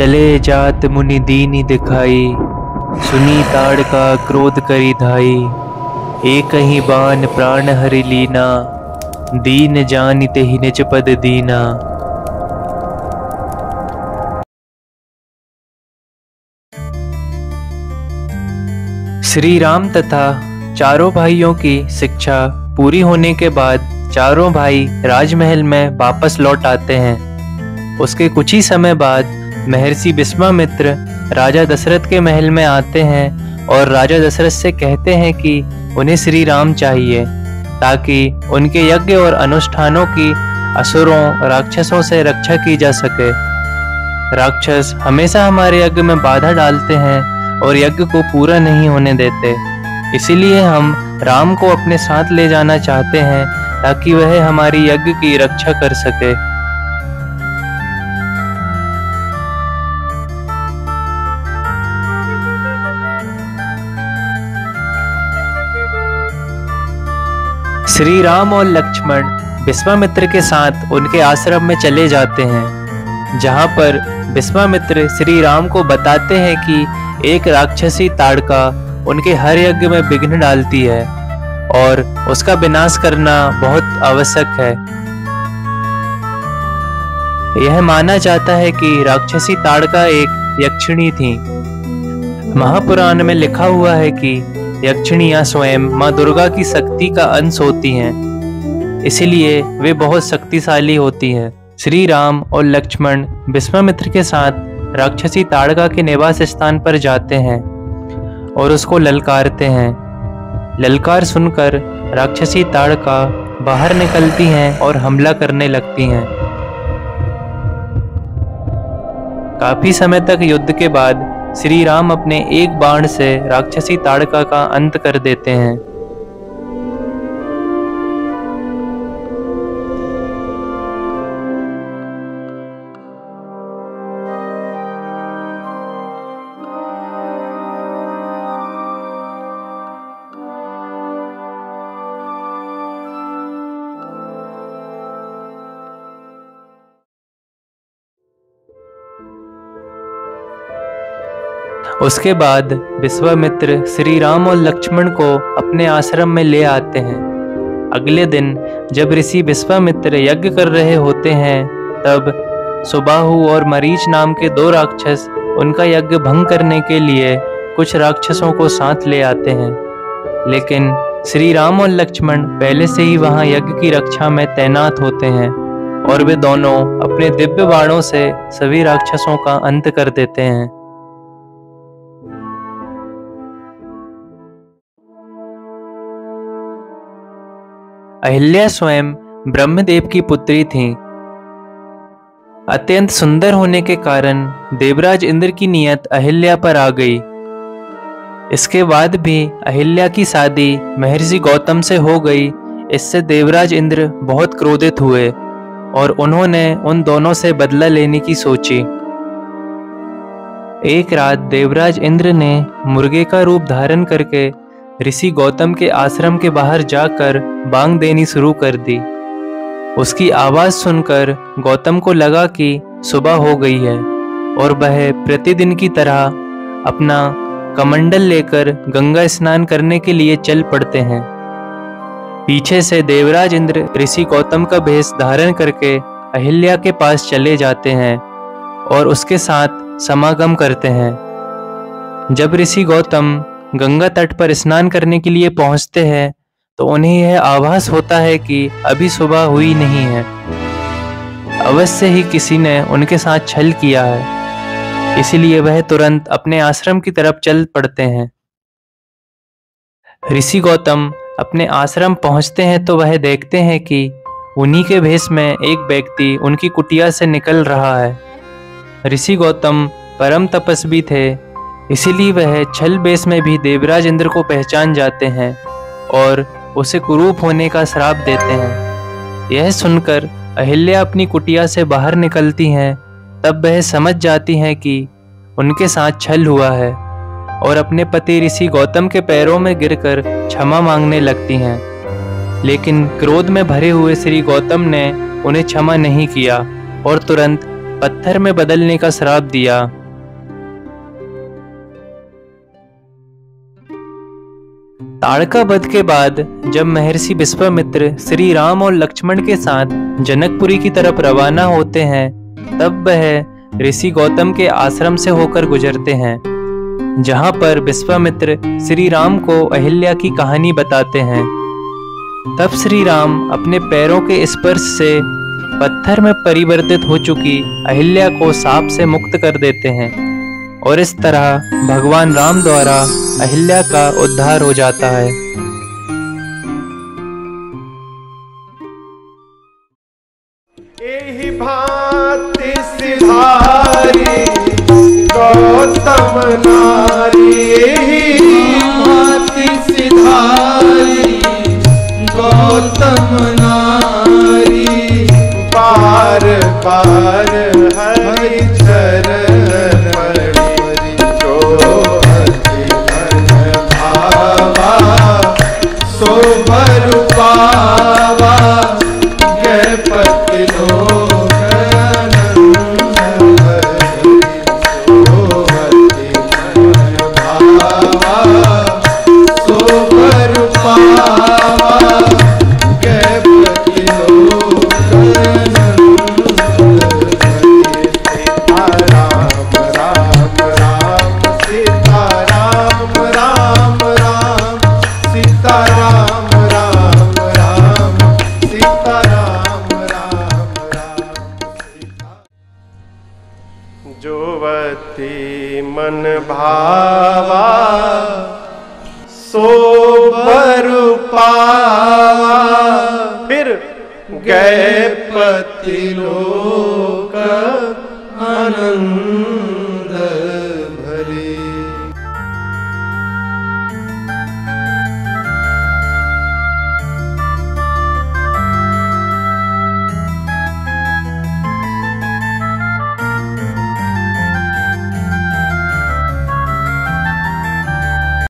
चले जात मुनि दीनी दिखाई, सुनी ताड़ का क्रोध करी धाई। एक ही बान प्राण हरि लीना, दीन जानि तेहि निज पद दीना। श्री राम तथा चारों भाइयों की शिक्षा पूरी होने के बाद चारों भाई राजमहल में वापस लौट आते हैं। उसके कुछ ही समय बाद महर्षि विश्वामित्र राजा दशरथ के महल में आते हैं और राजा दशरथ से कहते हैं कि उन्हें श्री राम चाहिए ताकि उनके यज्ञ और अनुष्ठानों की असुरों राक्षसों से रक्षा की जा सके। राक्षस हमेशा हमारे यज्ञ में बाधा डालते हैं और यज्ञ को पूरा नहीं होने देते। इसीलिए हम राम को अपने साथ ले जाना चाहते हैं ताकि वह हमारी यज्ञ की रक्षा कर सके। श्री राम और लक्ष्मण विश्वामित्र के साथ उनके आश्रम में चले जाते हैं, जहां पर विश्वामित्र श्री राम को बताते हैं कि एक राक्षसी ताड़का उनके हर यज्ञ में विघ्न डालती है और उसका विनाश करना बहुत आवश्यक है। यह माना जाता है कि राक्षसी ताड़का एक यक्षिणी थी। महापुराण में लिखा हुआ है कि यक्षिणियां स्वयं मां दुर्गा की शक्ति का अंश होती हैं, इसीलिए वे बहुत शक्तिशाली होती हैं। श्री राम और लक्ष्मण विश्वामित्र के साथ राक्षसी ताड़का के निवास स्थान पर जाते हैं और उसको ललकारते हैं। ललकार सुनकर राक्षसी ताड़का बाहर निकलती हैं और हमला करने लगती हैं। काफी समय तक युद्ध के बाद श्री राम अपने एक बाण से राक्षसी ताड़का का अंत कर देते हैं। उसके बाद विश्वामित्र श्री राम और लक्ष्मण को अपने आश्रम में ले आते हैं। अगले दिन जब ऋषि विश्वामित्र यज्ञ कर रहे होते हैं, तब सुबाहु और मरीच नाम के दो राक्षस उनका यज्ञ भंग करने के लिए कुछ राक्षसों को साथ ले आते हैं। लेकिन श्री राम और लक्ष्मण पहले से ही वहां यज्ञ की रक्षा में तैनात होते हैं और वे दोनों अपने दिव्य बाणों से सभी राक्षसों का अंत कर देते हैं। अहिल्या स्वयं ब्रह्मदेव की पुत्री थी। अत्यंत सुंदर होने के कारण देवराज इंद्र की नियत अहिल्या पर आ गई। इसके बाद भी अहिल्या की शादी महर्षि गौतम से हो गई। इससे देवराज इंद्र बहुत क्रोधित हुए और उन्होंने उन दोनों से बदला लेने की सोची। एक रात देवराज इंद्र ने मुर्गे का रूप धारण करके ऋषि गौतम के आश्रम के बाहर जाकर बांग देनी शुरू कर दी। उसकी आवाज सुनकर गौतम को लगा कि सुबह हो गई है और वह प्रतिदिन की तरह अपना कमंडल लेकर गंगा स्नान करने के लिए चल पड़ते हैं। पीछे से देवराज इंद्र ऋषि गौतम का भेष धारण करके अहिल्या के पास चले जाते हैं और उसके साथ समागम करते हैं। जब ऋषि गौतम गंगा तट पर स्नान करने के लिए पहुंचते हैं तो उन्हें यह आभास होता है कि अभी सुबह हुई नहीं है। अवश्य ही किसी ने उनके साथ छल किया है, इसलिए वह तुरंत अपने आश्रम की तरफ चल पड़ते हैं। ऋषि गौतम अपने आश्रम पहुंचते हैं तो वह देखते हैं कि उन्हीं के भेष में एक व्यक्ति उनकी कुटिया से निकल रहा है। ऋषि गौतम परम तपस्वी थे, इसीलिए वह छल बेश में भी देवराज इंद्र को पहचान जाते हैं और उसे कुरूप होने का श्राप देते हैं। यह सुनकर अहिल्या अपनी कुटिया से बाहर निकलती हैं। तब वह समझ जाती हैं कि उनके साथ छल हुआ है और अपने पति ऋषि गौतम के पैरों में गिरकर क्षमा मांगने लगती हैं। लेकिन क्रोध में भरे हुए श्री गौतम ने उन्हें क्षमा नहीं किया और तुरंत पत्थर में बदलने का श्राप दिया। ताड़का वध के बाद जब महर्षि विश्वामित्र श्री राम और लक्ष्मण के साथ जनकपुरी की तरफ रवाना होते हैं, तब वह ऋषि गौतम के आश्रम से होकर गुजरते हैं, जहां पर विश्वामित्र श्री राम को अहिल्या की कहानी बताते हैं। तब श्री राम अपने पैरों के स्पर्श से पत्थर में परिवर्तित हो चुकी अहिल्या को शाप से मुक्त कर देते हैं और इस तरह भगवान राम द्वारा अहिल्या का उद्धार हो जाता है। एहि भांति सिधारी गौतम नारी, एहि भांति सिधारी गौतम नारी, बार बार हरि चरण पड़ी जो अति मन भावा सो बर पावा, गणपति लोक आनंद हरि सो अति मन भावा सो बर पावा, गणपति लोक आनंद मन भावा सो बर पावा, फिर गए पति लोक आनंद